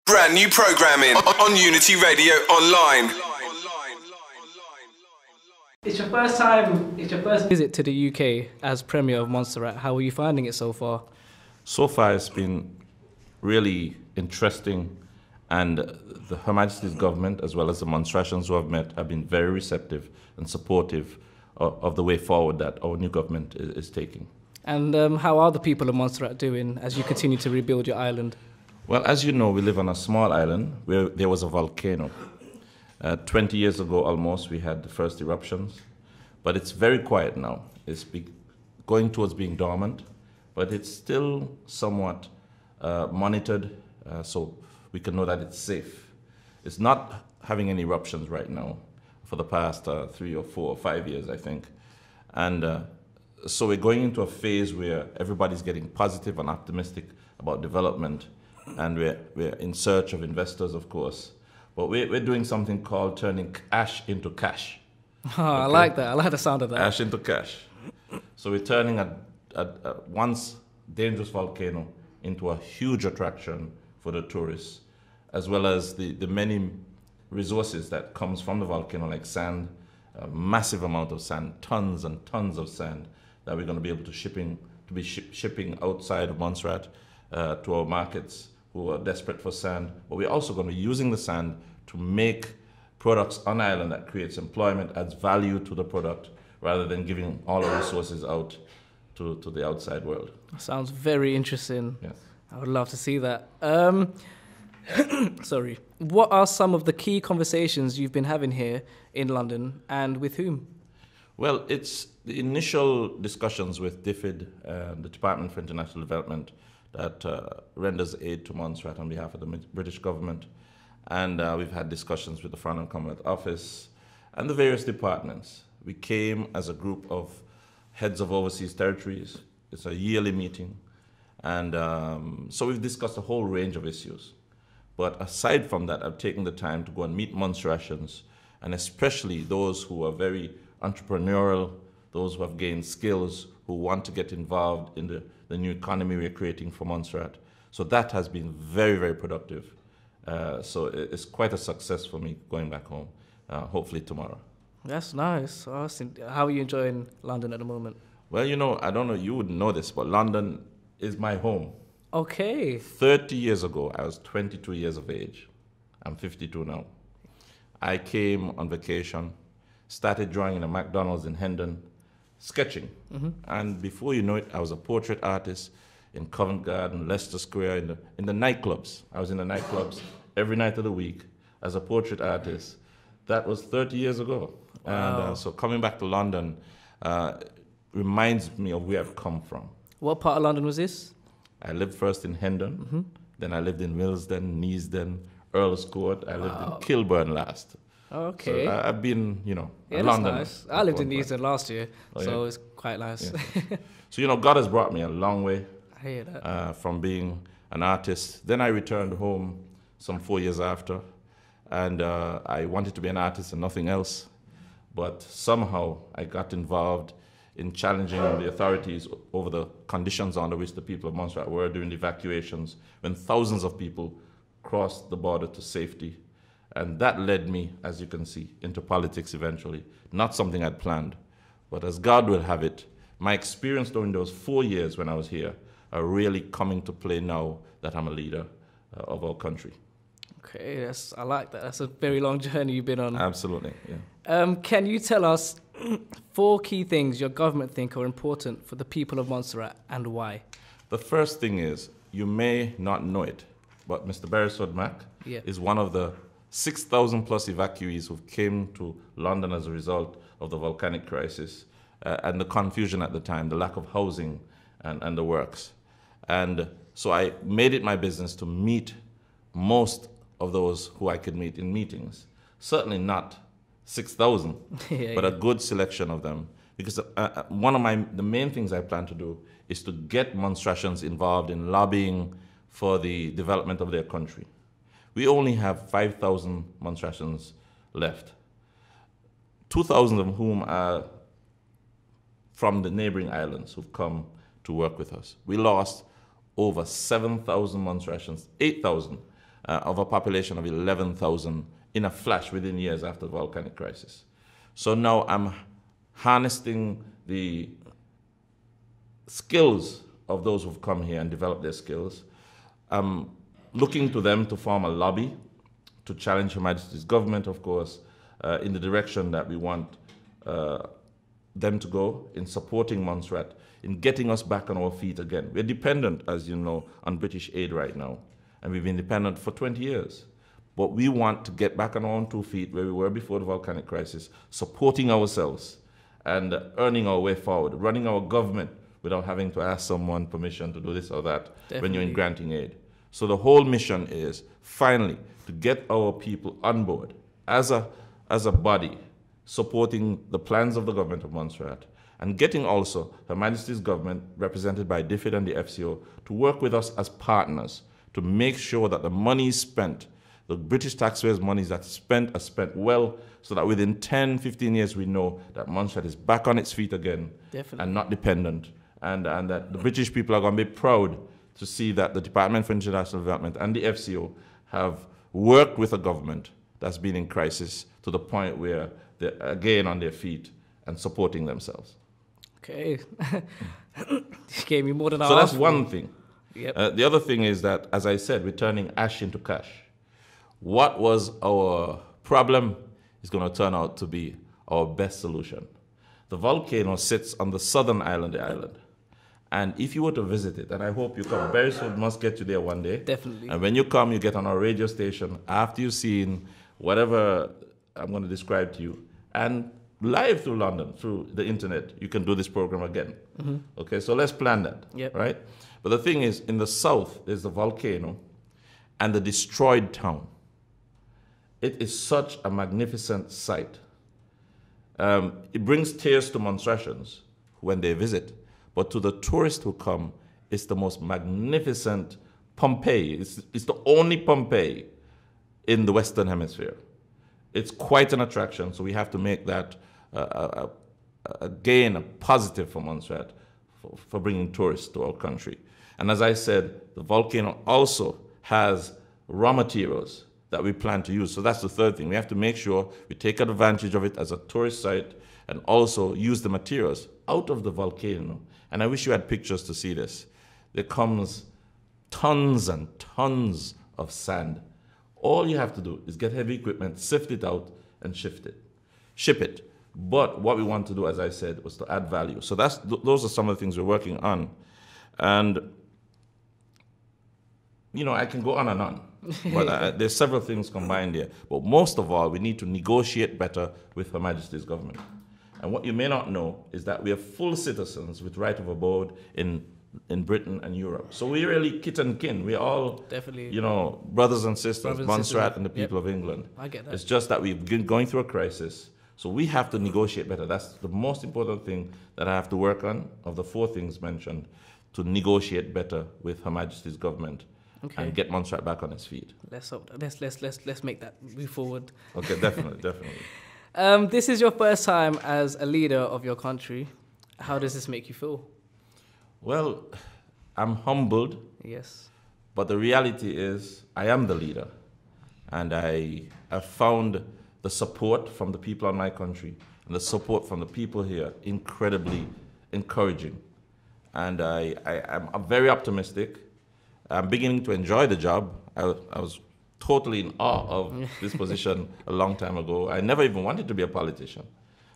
Brand new programming on Unity Radio Online. It's your first visit to the UK as Premier of Montserrat. How are you finding it so far? So far, it's been really interesting, and Her Majesty's government, as well as the Montserratians who I've met, have been very receptive and supportive of the way forward that our new government is taking. And how are the people of Montserrat doing as you continue to rebuild your island? Well, as you know, we live on a small island where there was a volcano. 20 years ago almost, we had the first eruptions, but it's very quiet now. It's going towards being dormant, but it's still somewhat monitored, so we can know that it's safe. It's not having any eruptions right now for the past 3 or 4 or 5 years, I think. And so we're going into a phase where everybody's getting positive and optimistic about development, and we're in search of investors, of course. But we're doing something called turning ash into cash. Oh, okay? I like that. I like the sound of that. Ash into cash. So we're turning a once dangerous volcano into a huge attraction for the tourists, as well as the many resources that comes from the volcano, like sand, a massive amount of sand, tons and tons of sand that we're going to be able to shipping outside of Montserrat to our markets who are desperate for sand. But we're also going to be using the sand to make products on island that creates employment, adds value to the product, rather than giving all the resources out to the outside world. Sounds very interesting. Yes. I would love to see that. Sorry. What are some of the key conversations you've been having here in London, and with whom? Well, it's the initial discussions with DFID, the Department for International Development, that renders aid to Montserrat on behalf of the British government. And we've had discussions with the Foreign and Commonwealth Office and the various departments. We came as a group of heads of overseas territories. It's a yearly meeting. And so we've discussed a whole range of issues. But aside from that, I've taken the time to go and meet Montserratians, and especially those who are very entrepreneurial, those who have gained skills, who want to get involved in the new economy we're creating for Montserrat. So that has been very, very productive. So it's quite a success for me going back home, hopefully tomorrow. That's nice. Awesome. How are you enjoying London at the moment? Well, you know, I don't know, you wouldn't know this, but London is my home. Okay. 30 years ago, I was 22 years of age. I'm 52 now. I came on vacation, started drawing in a McDonald's in Hendon, sketching. Mm-hmm. And before you know it, I was a portrait artist in Covent Garden, Leicester Square, in the nightclubs. I was in the nightclubs every night of the week as a portrait artist. That was 30 years ago. Wow. And so coming back to London reminds me of where I've come from. What part of London was this? I lived first in Hendon, mm-hmm. Then I lived in Willesden, Neasden, Earl's Court. I lived in Kilburn last. Okay. So I've been, in that's London. Nice. I lived in Neasden last year, so it's quite nice. Yeah. So, God has brought me a long way. I hear that. From being an artist. Then I returned home some 4 years after, and I wanted to be an artist and nothing else. But somehow I got involved in challenging the authorities over the conditions under which the people of Montserrat were during the evacuations, when thousands of people crossed the border to safety. And that led me, as you can see, into politics eventually. Not something I'd planned, but as God will have it, my experience during those 4 years when I was here are really coming to play now that I'm a leader of our country. Okay, I like that. That's a very long journey you've been on. Absolutely, yeah. Can you tell us 4 key things your government think are important for the people of Montserrat, and why? The first thing is, you may not know it, but Mr. Beresford Mac is one of the 6,000 plus evacuees who came to London as a result of the volcanic crisis and the confusion at the time, the lack of housing and the works. And so I made it my business to meet most of those who I could meet in meetings. Certainly not 6,000, but a good selection of them. Because one of the main things I plan to do is to get Montserratians involved in lobbying for the development of their country. We only have 5,000 Montserratians left, 2,000 of whom are from the neighboring islands who've come to work with us. We lost over 7,000 Montserratians, 8,000 of a population of 11,000 in a flash within years after the volcanic crisis. So now I'm harnessing the skills of those who've come here and developed their skills. I'm looking to them to form a lobby to challenge Her Majesty's government, of course, in the direction that we want them to go in supporting Montserrat, in getting us back on our feet again. We're dependent, as you know, on British aid right now, and we've been dependent for 20 years. But we want to get back on our own 2 feet where we were before the volcanic crisis, supporting ourselves and earning our way forward, running our government without having to ask someone permission to do this or that. Definitely. When you're in granting aid. So the whole mission is finally to get our people on board as a body, supporting the plans of the government of Montserrat, and getting also Her Majesty's government, represented by DFID and the FCO, to work with us as partners to make sure that the money is spent, the British taxpayers' money that's spent are spent well, so that within 10, 15 years we know that Montserrat is back on its feet again. Definitely. And not dependent, and that the British people are going to be proud to see that the Department for International Development and the FCO have worked with a government that's been in crisis to the point where they're again on their feet and supporting themselves. Okay. You gave me more than I asked. So that's one thing. Yep. The other thing is that, as I said, we're turning ash into cash. What was our problem is going to turn out to be our best solution. The volcano sits on the southern island of the island. And if you were to visit it, and I hope you come, very soon must get you there one day. Definitely. And when you come, you get on our radio station after you've seen whatever I'm going to describe to you. And live through London, through the internet, you can do this program again. Mm-hmm. Okay, so let's plan that, right? But the thing is, in the south, there's the volcano and the destroyed town. It is such a magnificent sight. It brings tears to Montserratians when they visit, but to the tourists who come, it's the most magnificent Pompeii. It's the only Pompeii in the Western Hemisphere. It's quite an attraction, so we have to make that again a positive for Montserrat for bringing tourists to our country. And as I said, the volcano also has raw materials that we plan to use. So that's the third thing. We have to make sure we take advantage of it as a tourist site and also use the materials out of the volcano. And I wish you had pictures to see this. There comes tons and tons of sand. All you have to do is get heavy equipment, sift it out, and ship it. But what we want to do, as I said, was to add value. So those are some of the things we're working on. And, you know, I can go on and on. But there's several things combined here. But most of all, we need to negotiate better with Her Majesty's government. And what you may not know is that we are full citizens with right of abode in Britain and Europe. So we're really kit and kin. We're all, definitely, you know, brothers and sisters, Montserrat and the people of England. I get that. It's just that we've been going through a crisis. So we have to negotiate better. That's the most important thing that I have to work on, of the 4 things mentioned, to negotiate better with Her Majesty's government. Okay. And get Montserrat back on its feet. Let's make that move forward. Okay, definitely. This is your first time as a leader of your country. How does this make you feel? Well, I'm humbled. Yes. But the reality is, I am the leader, and I have found the support from the people in my country and the support from the people here incredibly encouraging. And I'm very optimistic. I'm beginning to enjoy the job. I was totally in awe of this position a long time ago. I never even wanted to be a politician.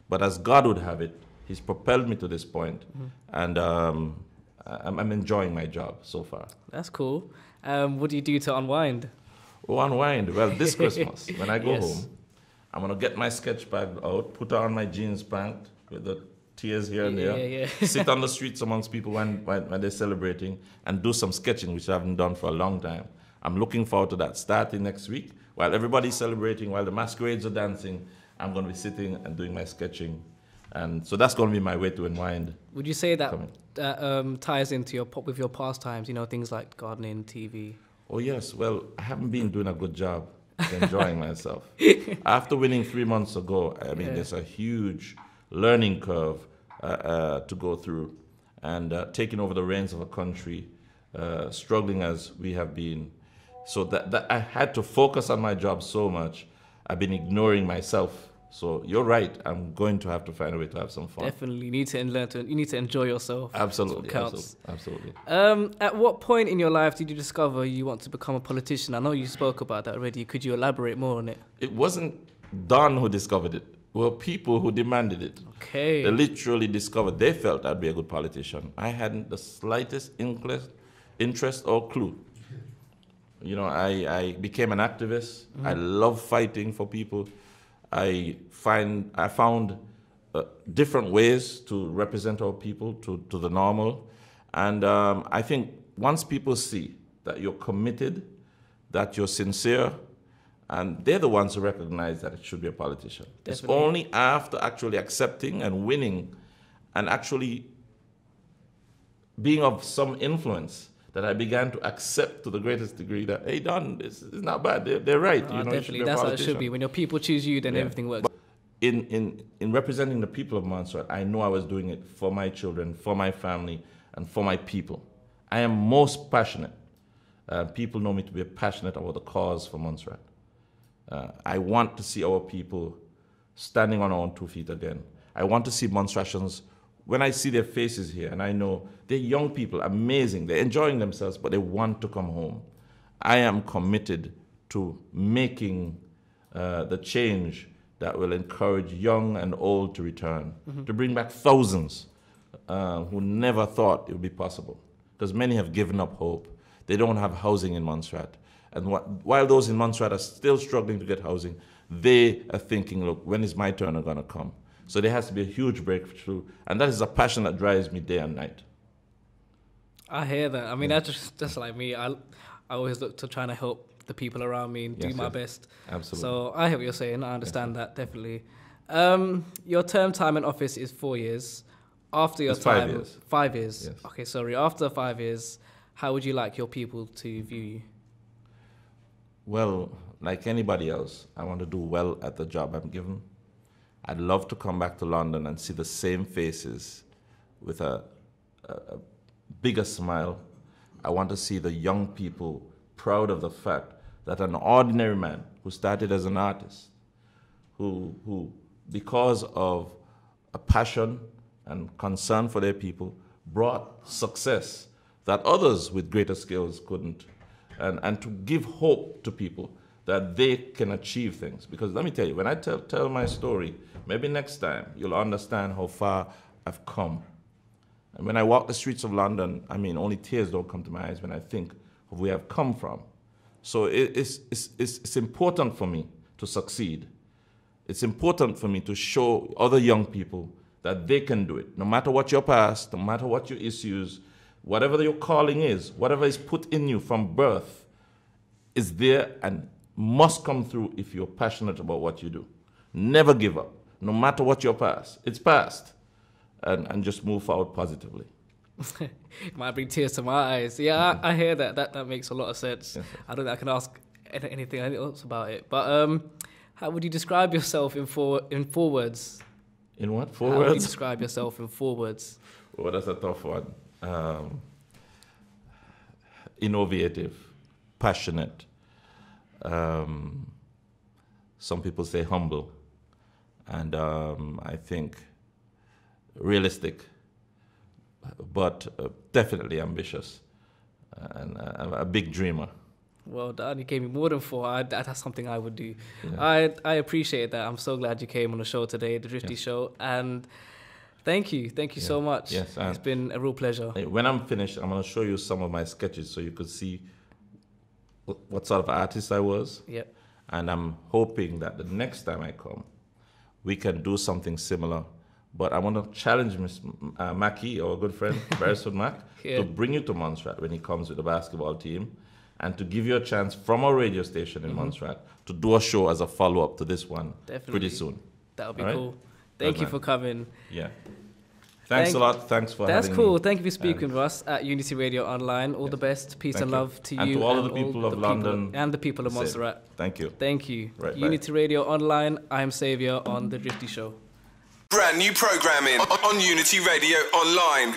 But as God would have it, He's propelled me to this point. Mm-hmm. And I'm enjoying my job so far. That's cool. What do you do to unwind? Oh, unwind. Well, this Christmas, when I go home, I'm going to get my sketch pad out, put on my jeans pant with the tears here and there, sit on the streets amongst people when they're celebrating, and do some sketching, which I haven't done for a long time. I'm looking forward to that starting next week. While everybody's celebrating, while the masquerades are dancing, I'm going to be sitting and doing my sketching. And so that's going to be my way to unwind. Would you say that ties into with your pastimes, you know, things like gardening, TV? Oh, yes. Well, I haven't been doing a good job enjoying myself. After winning 3 months ago, I mean, there's a huge learning curve to go through, and taking over the reins of a country, struggling as we have been, So that I had to focus on my job so much. I've been ignoring myself. So you're right. I'm going to have to find a way to have some fun. Definitely, you need to learn to. You need to enjoy yourself. Absolutely, That's what counts. absolutely. At what point in your life did you discover you want to become a politician? I know you spoke about that already. Could you elaborate more on it? It wasn't Don who discovered it. It were people who demanded it. Okay. They literally discovered. They felt I'd be a good politician. I hadn't the slightest interest or clue. You know, I became an activist. I love fighting for people. I found different ways to represent our people to the normal. And I think once people see that you're committed, that you're sincere, and they're the ones who recognize that it should be a politician. Definitely. It's only after actually accepting and winning and actually being of some influence that I began to accept to the greatest degree that, hey, Don, this is not bad. They're right. You know, definitely, that's how it should be. When your people choose you, then everything works. But in representing the people of Montserrat, I know I was doing it for my children, for my family, and for my people. I am most passionate. People know me to be passionate about the cause for Montserrat. I want to see our people standing on our own 2 feet again. I want to see Montserratians, when I see their faces here, and I know they're young people, amazing, they're enjoying themselves, but they want to come home. I am committed to making the change that will encourage young and old to return, to bring back thousands who never thought it would be possible. Because many have given up hope. They don't have housing in Montserrat. And while those in Montserrat are still struggling to get housing, they are thinking, look, when is my turn going to come? So there has to be a huge breakthrough. And that is a passion that drives me day and night. I hear that. I mean, that's just like me. I always look to trying to help the people around me and do my best. Absolutely. So I hear what you're saying. I understand that, definitely. Your term time in office is 4 years. After your time... 5 years. 5 years. Yes. Okay, sorry. After 5 years, how would you like your people to view you? Well, like anybody else, I want to do well at the job I'm given. I'd love to come back to London and see the same faces with a bigger smile. I want to see the young people proud of the fact that an ordinary man who started as an artist, who because of a passion and concern for their people, brought success that others with greater skills couldn't. And to give hope to people that they can achieve things. Because let me tell you, when I tell my story, maybe next time you'll understand how far I've come. And when I walk the streets of London, I mean, only tears don't come to my eyes when I think of where I've come from. So it's important for me to succeed. It's important for me to show other young people that they can do it. No matter what your past, no matter what your issues, whatever your calling is, whatever is put in you from birth is there and must come through if you're passionate about what you do. Never give up, no matter what your past. It's past. And just move forward positively. It might bring tears to my eyes. Yeah, I hear that. That makes a lot of sense. Yes. I don't think I can ask anything else about it. But how would you describe yourself in 4 words? In what? 4 words? How would you words? describe yourself in 4 words? Well, that's a tough one. Innovative, passionate. Some people say humble. And I think realistic, but definitely ambitious and a big dreamer. Well done. You gave me more than 4. That's something I would do. Yeah. I appreciate that. I'm so glad you came on the show today, the Drifty Show. And thank you so much. Yes, it's been a real pleasure. When I'm finished, I'm going to show you some of my sketches so you could see what sort of artist I was. Yep. And I'm hoping that the next time I come, we can do something similar. But I want to challenge Miss Mackie, our good friend, Beresford Mac, to bring you to Montserrat when he comes with the basketball team and to give you a chance from our radio station in Montserrat to do a show as a follow-up to this one pretty soon. That would be cool. Thank you for coming. Yeah. Thanks a lot. Thanks for having me. That's cool. Thank you for speaking with us at Unity Radio Online. All the best. Peace and love to you. And to all of the people of London. And the people of Montserrat. Thank you. Thank you. Right, Unity Radio Online. I'm Saviour on The Drifty Show. Brand new programming on Unity Radio Online.